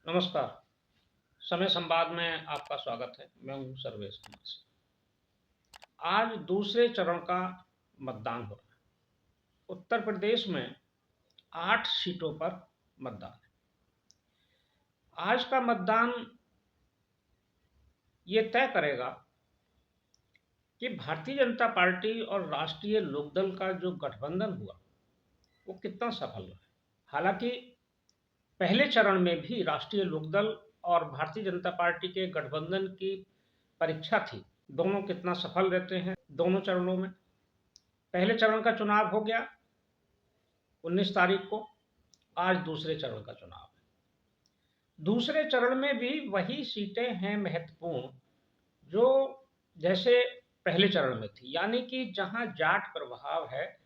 नमस्कार। समय संवाद में आपका स्वागत है। मैं हूँ सर्वेश कुमार सिंह। आज दूसरे चरण का मतदान हो रहा है। उत्तर प्रदेश में 8 सीटों पर मतदान है। आज का मतदान ये तय करेगा कि भारतीय जनता पार्टी और राष्ट्रीय लोकदल का जो गठबंधन हुआ वो कितना सफल रहा। हालांकि पहले चरण में भी राष्ट्रीय लोकदल और भारतीय जनता पार्टी के गठबंधन की परीक्षा थी, दोनों कितना सफल रहते हैं दोनों चरणों में। पहले चरण का चुनाव हो गया 19 तारीख को, आज दूसरे चरण का चुनाव है। दूसरे चरण में भी वही सीटें हैं महत्वपूर्ण जो जैसे पहले चरण में थी, यानी कि जहां जाट प्रभाव है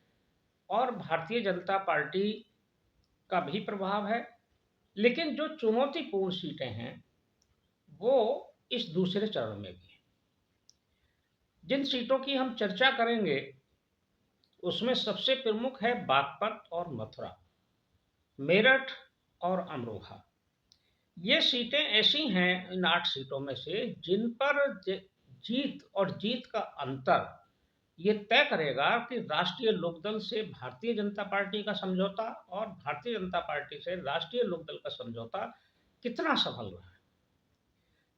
और भारतीय जनता पार्टी का भी प्रभाव है। लेकिन जो चुनौतीपूर्ण सीटें हैं वो इस दूसरे चरण में भी हैं। जिन सीटों की हम चर्चा करेंगे उसमें सबसे प्रमुख है बागपत और मथुरा, मेरठ और अमरोहा। ये सीटें ऐसी हैं इन 8 सीटों में से जिन पर जीत और जीत का अंतर ये तय करेगा कि राष्ट्रीय लोकदल से भारतीय जनता पार्टी का समझौता और भारतीय जनता पार्टी से राष्ट्रीय लोकदल का समझौता कितना सफल रहा है।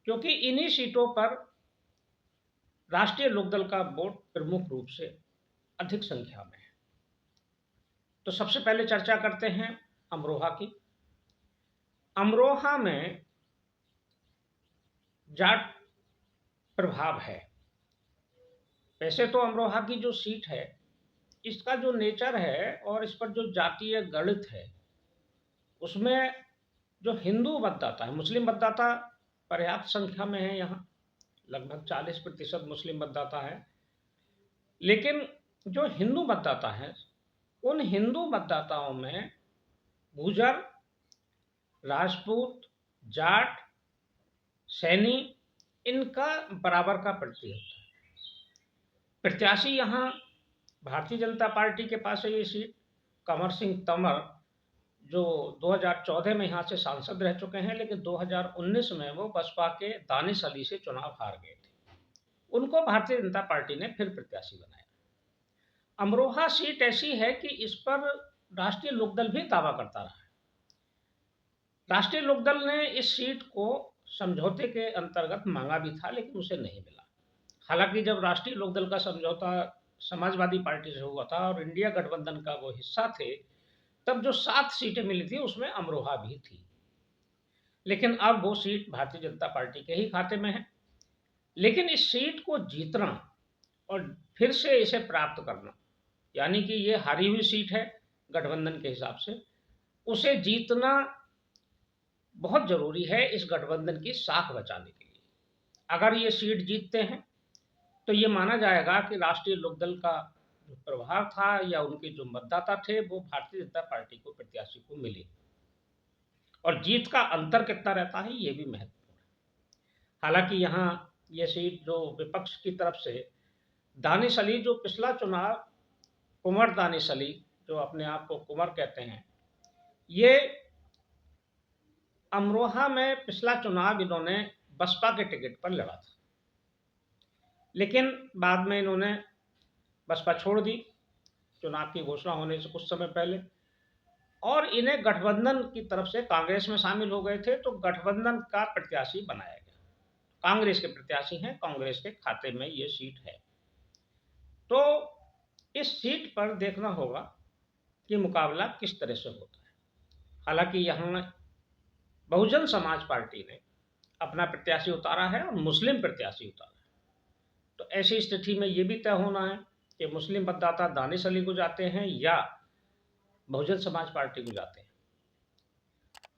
क्योंकि इन्हीं सीटों पर राष्ट्रीय लोकदल का वोट प्रमुख रूप से अधिक संख्या में है। तो सबसे पहले चर्चा करते हैं अमरोहा की। अमरोहा में जाट प्रभाव है। वैसे तो अमरोहा की जो सीट है इसका जो नेचर है और इस पर जो जातीय गणित है उसमें जो हिंदू मतदाता है, मुस्लिम मतदाता पर्याप्त संख्या में है, यहाँ लगभग 40% मुस्लिम मतदाता है। लेकिन जो हिंदू मतदाता है उन हिंदू मतदाताओं में गुर्जर, राजपूत, जाट, सैनी इनका बराबर का प्रतिशत है। प्रत्याशी यहाँ भारतीय जनता पार्टी के पास है ये सीट। कंवर सिंह तंवर जो 2014 में यहाँ से सांसद रह चुके हैं, लेकिन 2019 में वो बसपा के दानिश अली से चुनाव हार गए थे। उनको भारतीय जनता पार्टी ने फिर प्रत्याशी बनाया। अमरोहा सीट ऐसी है कि इस पर राष्ट्रीय लोकदल भी दावा करता रहा है। राष्ट्रीय लोकदल ने इस सीट को समझौते के अंतर्गत मांगा भी था लेकिन उसे नहीं मिला। हालांकि जब राष्ट्रीय लोकदल का समझौता समाजवादी पार्टी से हुआ था और इंडिया गठबंधन का वो हिस्सा थे, तब जो 7 सीटें मिली थी उसमें अमरोहा भी थी। लेकिन अब वो सीट भारतीय जनता पार्टी के ही खाते में है। लेकिन इस सीट को जीतना और फिर से इसे प्राप्त करना, यानी कि ये हारी हुई सीट है गठबंधन के हिसाब से, उसे जीतना बहुत जरूरी है इस गठबंधन की साख बचाने के लिए। अगर ये सीट जीतते हैं तो ये माना जाएगा कि राष्ट्रीय लोकदल का जो प्रभाव था या उनके जो मतदाता थे वो भारतीय जनता पार्टी को प्रत्याशी को मिले। और जीत का अंतर कितना रहता है ये भी महत्वपूर्ण है। हालांकि यहाँ ये सीट जो विपक्ष की तरफ से दानिश अली, जो पिछला चुनाव कुंवर दानिश अली जो अपने आप को कुंवर कहते हैं, ये अमरोहा में पिछला चुनाव इन्होंने बसपा के टिकट पर लड़ा था, लेकिन बाद में इन्होंने बसपा छोड़ दी चुनाव की घोषणा होने से कुछ समय पहले, और इन्हें गठबंधन की तरफ से कांग्रेस में शामिल हो गए थे, तो गठबंधन का प्रत्याशी बनाया गया। कांग्रेस के प्रत्याशी हैं, कांग्रेस के खाते में ये सीट है। तो इस सीट पर देखना होगा कि मुकाबला किस तरह से होता है। हालांकि यहाँ बहुजन समाज पार्टी ने अपना प्रत्याशी उतारा है और मुस्लिम प्रत्याशी उतारा है। तो ऐसी स्थिति में ये भी तय होना है कि मुस्लिम मतदाता दानिश अली को जाते हैं या बहुजन समाज पार्टी को जाते हैं।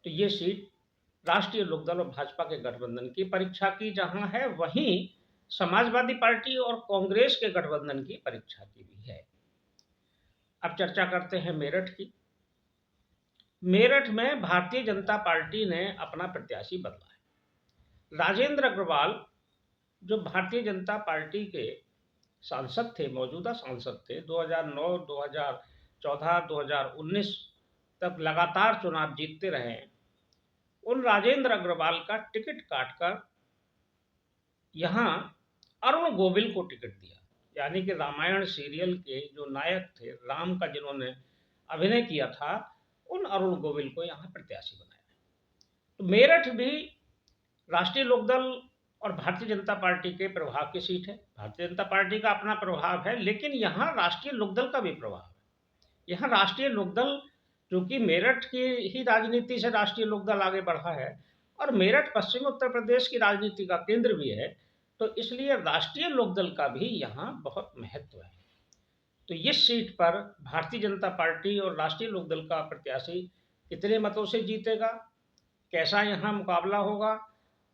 तो ये सीट राष्ट्रीय लोकदल और भाजपा के गठबंधन की परीक्षा की जहां है, वहीं समाजवादी पार्टी और कांग्रेस के गठबंधन की परीक्षा की भी है। अब चर्चा करते हैं मेरठ की। मेरठ में भारतीय जनता पार्टी ने अपना प्रत्याशी बदला है। राजेंद्र अग्रवाल जो भारतीय जनता पार्टी के सांसद थे, मौजूदा सांसद थे, 2009, 2014, 2019 तक लगातार चुनाव जीतते रहे हैं। उन राजेंद्र अग्रवाल का टिकट काटकर यहाँ अरुण गोविल को टिकट दिया। यानी कि रामायण सीरियल के जो नायक थे, राम का जिन्होंने अभिनय किया था, उन अरुण गोविल को यहाँ प्रत्याशी बनाया। तो मेरठ भी राष्ट्रीय लोकदल और भारतीय जनता पार्टी के प्रभाव की सीट है। भारतीय जनता पार्टी का अपना प्रभाव है, लेकिन यहाँ राष्ट्रीय लोकदल का भी प्रभाव है। यहाँ राष्ट्रीय लोकदल, क्योंकि मेरठ की ही राजनीति से राष्ट्रीय लोकदल आगे बढ़ा है और मेरठ पश्चिम उत्तर प्रदेश की राजनीति का केंद्र भी है, तो इसलिए राष्ट्रीय लोकदल का भी यहाँ बहुत महत्व है। तो इस सीट पर भारतीय जनता पार्टी और राष्ट्रीय लोकदल का प्रत्याशी कितने मतों से जीतेगा, कैसा यहाँ मुकाबला होगा,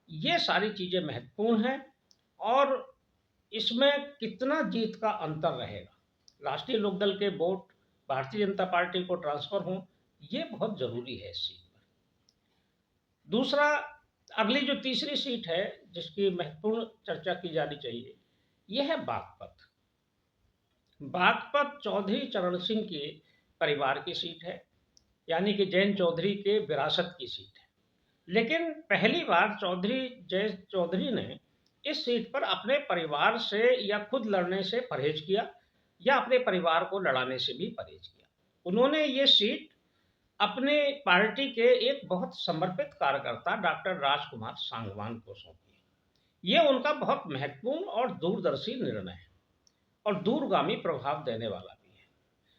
ये सारी चीज़ें महत्वपूर्ण हैं और इसमें कितना जीत का अंतर रहेगा, राष्ट्रीय लोकदल के वोट भारतीय जनता पार्टी को ट्रांसफर हों, ये बहुत ज़रूरी है इस सीट पर। दूसरा, अगली जो तीसरी सीट है जिसकी महत्वपूर्ण चर्चा की जानी चाहिए, यह है बागपत। बागपत चौधरी चरण सिंह के परिवार की सीट है, यानी कि जैन चौधरी के विरासत की सीट है। लेकिन पहली बार चौधरी जय चौधरी ने इस सीट पर अपने परिवार से या खुद लड़ने से परहेज किया या अपने परिवार को लड़ाने से भी परहेज किया। उन्होंने ये सीट अपने पार्टी के एक बहुत समर्पित कार्यकर्ता डॉक्टर राजकुमार सांगवान को सौंपी। ये उनका बहुत महत्वपूर्ण और दूरदर्शी निर्णय है और दूरगामी प्रभाव देने वाला भी है।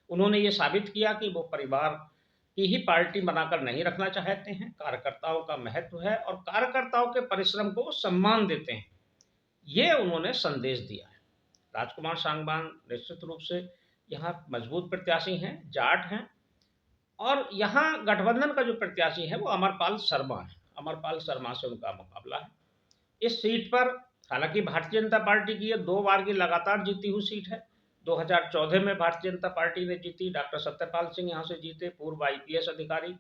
उन्होंने ये साबित किया कि वो परिवार की ही पार्टी बनाकर नहीं रखना चाहते हैं, कार्यकर्ताओं का महत्व है और कार्यकर्ताओं के परिश्रम को सम्मान देते हैं, ये उन्होंने संदेश दिया है। राजकुमार सांगवान निश्चित रूप से यहाँ मजबूत प्रत्याशी हैं, जाट हैं और यहाँ गठबंधन का जो प्रत्याशी है वो अमरपाल शर्मा है। अमरपाल शर्मा से उनका मुकाबला है इस सीट पर। हालांकि भारतीय जनता पार्टी की ये 2 बार की लगातार जीती हुई सीट है। 2014 में भारतीय जनता पार्टी ने जीती, डॉक्टर सत्यपाल सिंह यहाँ से जीते, पूर्व IPS अधिकारी।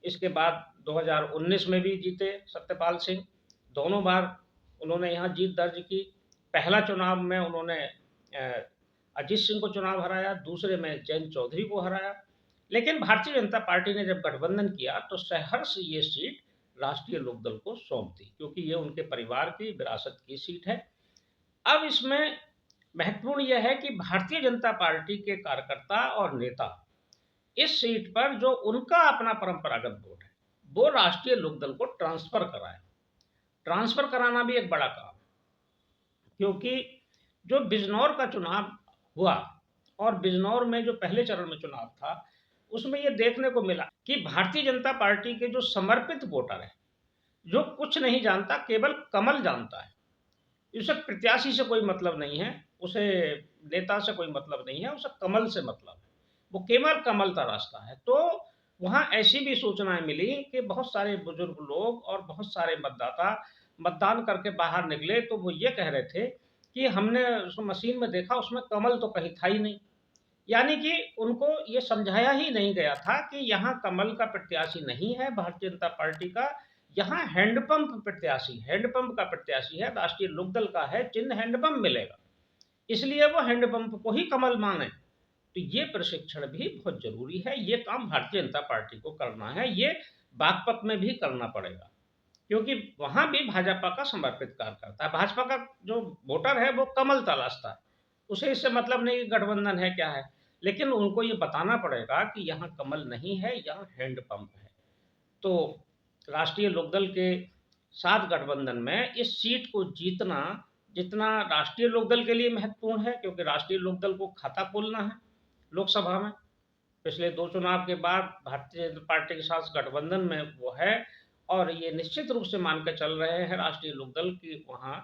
इसके बाद 2019 में भी जीते सत्यपाल सिंह, दोनों बार उन्होंने यहाँ जीत दर्ज की। पहला चुनाव में उन्होंने अजीत सिंह को चुनाव हराया, दूसरे में जैन चौधरी को हराया। लेकिन भारतीय जनता पार्टी ने जब गठबंधन किया तो सहर्ष ये सीट राष्ट्रीय लोकदल को सौंप दी, क्योंकि ये उनके परिवार की विरासत की सीट है। अब इसमें महत्वपूर्ण यह है कि भारतीय जनता पार्टी के कार्यकर्ता और नेता इस सीट पर जो उनका अपना परंपरागत वोट है वो राष्ट्रीय लोकदल को ट्रांसफर कराए। ट्रांसफर कराना भी एक बड़ा काम, क्योंकि जो बिजनौर का चुनाव हुआ और बिजनौर में जो पहले चरण में चुनाव था उसमें यह देखने को मिला कि भारतीय जनता पार्टी के जो समर्पित वोटर है, जो कुछ नहीं जानता, केवल कमल जानता है, उसे प्रत्याशी से कोई मतलब नहीं है, उसे नेता से कोई मतलब नहीं है, उसे कमल से मतलब है, वो केवल कमल तराशता है। तो वहाँ ऐसी भी सूचनाएं मिली कि बहुत सारे बुजुर्ग लोग और बहुत सारे मतदाता मतदान करके बाहर निकले तो वो ये कह रहे थे कि हमने उस मशीन में देखा, उसमें कमल तो कहीं था ही नहीं। यानी कि उनको ये समझाया ही नहीं गया था कि यहाँ कमल का प्रत्याशी नहीं है भारतीय जनता पार्टी का, यहाँ हैंडपंप प्रत्याशी, हैंडपंप का प्रत्याशी है, राष्ट्रीय लोकदल का है, चिन्ह हैंडपंप मिलेगा, इसलिए वो हैंडपंप को ही कमल माने। तो ये प्रशिक्षण भी बहुत जरूरी है, ये काम भारतीय जनता पार्टी को करना है, ये बागपत में भी करना पड़ेगा, क्योंकि वहां भी भाजपा का समर्पित कार्यकर्ता है। भाजपा का जो वोटर है वो कमल तलाशता है, उसे इससे मतलब नहीं गठबंधन है क्या है, लेकिन उनको ये बताना पड़ेगा कि यहाँ कमल नहीं है, यहाँ हैंडपंप है। तो राष्ट्रीय लोकदल के साथ गठबंधन में इस सीट को जीतना जितना राष्ट्रीय लोकदल के लिए महत्वपूर्ण है, क्योंकि राष्ट्रीय लोकदल को खाता खोलना है लोकसभा में। पिछले 2 चुनाव के बाद भारतीय जनता पार्टी के साथ गठबंधन में वो है और ये निश्चित रूप से मान के चल रहे हैं राष्ट्रीय लोकदल की वहाँ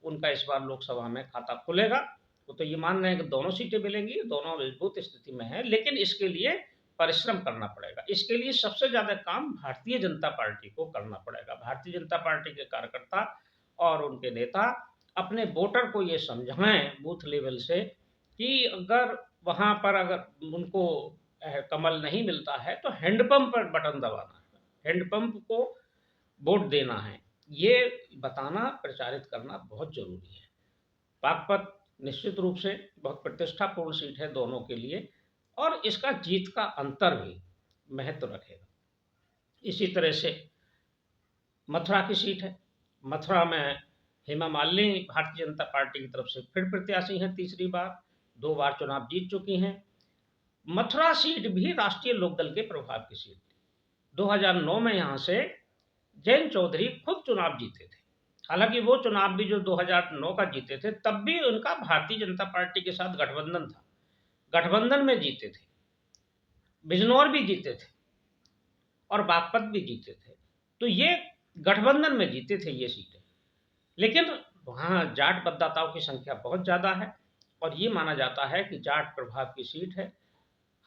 उनका इस बार लोकसभा में खाता खुलेगा। वो तो ये मान रहे हैं कि दोनों सीटें मिलेंगी, दोनों मजबूत स्थिति में है, लेकिन इसके लिए परिश्रम करना पड़ेगा। इसके लिए सबसे ज़्यादा काम भारतीय जनता पार्टी को करना पड़ेगा। भारतीय जनता पार्टी के कार्यकर्ता और उनके नेता अपने वोटर को ये समझाएं बूथ लेवल से कि अगर वहाँ पर अगर उनको कमल नहीं मिलता है तो हैंडपंप पर बटन दबाना है, हैंडपंप को वोट देना है, ये बताना, प्रचारित करना बहुत जरूरी है। बागपत निश्चित रूप से बहुत प्रतिष्ठापूर्ण सीट है दोनों के लिए और इसका जीत का अंतर भी महत्व रखेगा। इसी तरह से मथुरा की सीट है। मथुरा में हेमा मालिनी भारतीय जनता पार्टी की तरफ से फिर प्रत्याशी हैं, तीसरी बार, 2 बार चुनाव जीत चुकी हैं। मथुरा सीट भी राष्ट्रीय लोकदल के प्रभाव की सीट थी। 2009 में यहाँ से जयंत चौधरी खुद चुनाव जीते थे। हालांकि वो चुनाव भी जो 2009 का जीते थे, तब भी उनका भारतीय जनता पार्टी के साथ गठबंधन था। गठबंधन में जीते थे, बिजनौर भी जीते थे और बागपत भी जीते थे। तो ये गठबंधन में जीते थे ये सीटें। लेकिन वहाँ जाट मतदाताओं की संख्या बहुत ज़्यादा है और ये माना जाता है कि जाट प्रभाव की सीट है।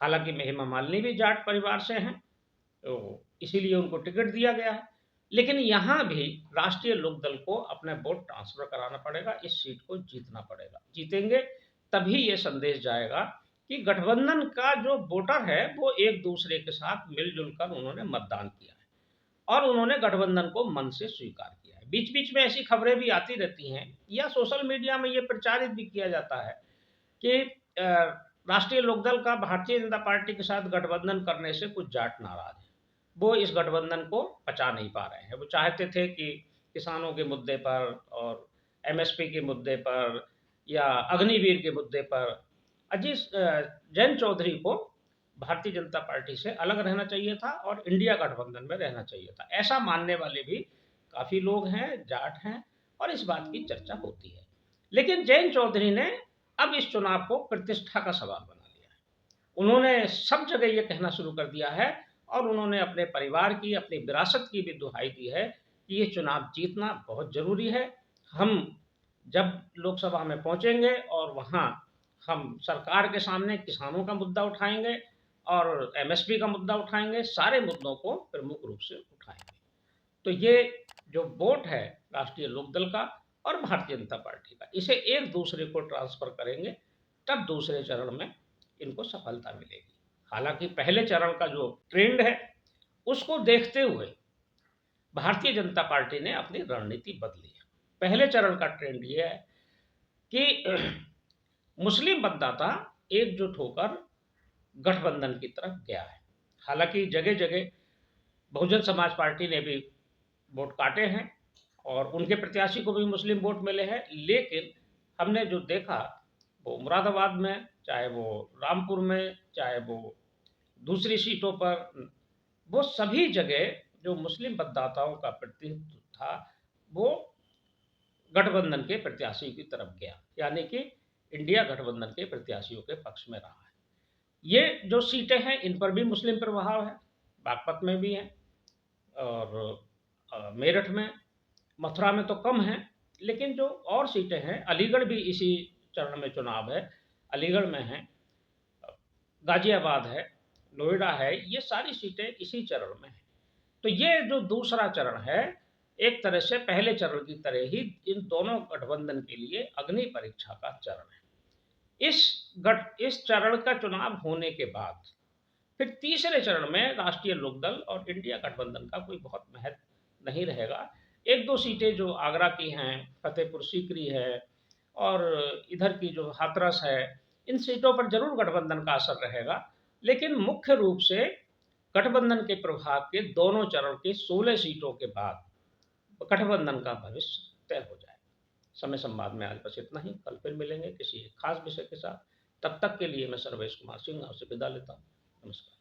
हालांकि हेमा मालिनी भी जाट परिवार से हैं, तो इसीलिए उनको टिकट दिया गया है। लेकिन यहाँ भी राष्ट्रीय लोकदल को अपने वोट ट्रांसफर कराना पड़ेगा, इस सीट को जीतना पड़ेगा। जीतेंगे तभी ये संदेश जाएगा कि गठबंधन का जो वोटर है वो एक दूसरे के साथ मिलजुल कर उन्होंने मतदान किया है और उन्होंने गठबंधन को मन से स्वीकार किया है। बीच बीच में ऐसी खबरें भी आती रहती हैं या सोशल मीडिया में ये प्रचारित भी किया जाता है कि राष्ट्रीय लोकदल का भारतीय जनता पार्टी के साथ गठबंधन करने से कुछ जाट नाराज है, वो इस गठबंधन को पचा नहीं पा रहे हैं। वो चाहते थे कि किसानों के मुद्दे पर और एमएसपी के मुद्दे पर या अग्निवीर के मुद्दे पर जयंत चौधरी को भारतीय जनता पार्टी से अलग रहना चाहिए था और इंडिया गठबंधन में रहना चाहिए था। ऐसा मानने वाले भी काफ़ी लोग हैं, जाट हैं, और इस बात की चर्चा होती है। लेकिन जयंत चौधरी ने अब इस चुनाव को प्रतिष्ठा का सवाल बना लिया है। उन्होंने सब जगह ये कहना शुरू कर दिया है और उन्होंने अपने परिवार की, अपनी विरासत की भी दुहाई दी है कि ये चुनाव जीतना बहुत ज़रूरी है। हम जब लोकसभा में पहुंचेंगे और वहां हम सरकार के सामने किसानों का मुद्दा उठाएंगे और एमएसपी का मुद्दा उठाएंगे, सारे मुद्दों को प्रमुख रूप से उठाएंगे। तो ये जो वोट है राष्ट्रीय लोकदल का और भारतीय जनता पार्टी का, इसे एक दूसरे को ट्रांसफर करेंगे, तब दूसरे चरण में इनको सफलता मिलेगी। हालांकि पहले चरण का जो ट्रेंड है उसको देखते हुए भारतीय जनता पार्टी ने अपनी रणनीति बदली है। पहले चरण का ट्रेंड ये है कि मुस्लिम मतदाता एकजुट होकर गठबंधन की तरफ गया है। हालांकि जगह जगह बहुजन समाज पार्टी ने भी वोट काटे हैं और उनके प्रत्याशी को भी मुस्लिम वोट मिले हैं, लेकिन हमने जो देखा वो मुरादाबाद में, चाहे वो रामपुर में, चाहे वो दूसरी सीटों पर, वो सभी जगह जो मुस्लिम मतदाताओं का प्रतिनिधित्व था वो गठबंधन के प्रत्याशी की तरफ गया, यानी कि इंडिया गठबंधन के प्रत्याशियों के पक्ष में रहा है। ये जो सीटें हैं इन पर भी मुस्लिम प्रभाव है, बागपत में भी है और मेरठ में, मथुरा में तो कम है, लेकिन जो और सीटें हैं, अलीगढ़ भी इसी चरण में चुनाव है, अलीगढ़ में है, गाजियाबाद है, नोएडा है, ये सारी सीटें इसी चरण में हैं। तो ये जो दूसरा चरण है, एक तरह से पहले चरण की तरह ही इन दोनों गठबंधन के लिए अग्नि परीक्षा का चरण है। इस चरण का चुनाव होने के बाद फिर तीसरे चरण में राष्ट्रीय लोकदल और इंडिया गठबंधन का कोई बहुत महत्व नहीं रहेगा। एक दो सीटें जो आगरा की हैं, फतेहपुर सीकरी है और इधर की जो हाथरस है, इन सीटों पर जरूर गठबंधन का असर रहेगा, लेकिन मुख्य रूप से गठबंधन के प्रभाव के दोनों चरण के 16 सीटों के बाद गठबंधन का भविष्य तय हो जाए। समय संवाद में आज बस इतना ही। कल फिर मिलेंगे किसी एक खास विषय के साथ। तब तक के लिए मैं सर्वेश कुमार सिंह आपसे विदा लेता हूँ। नमस्कार।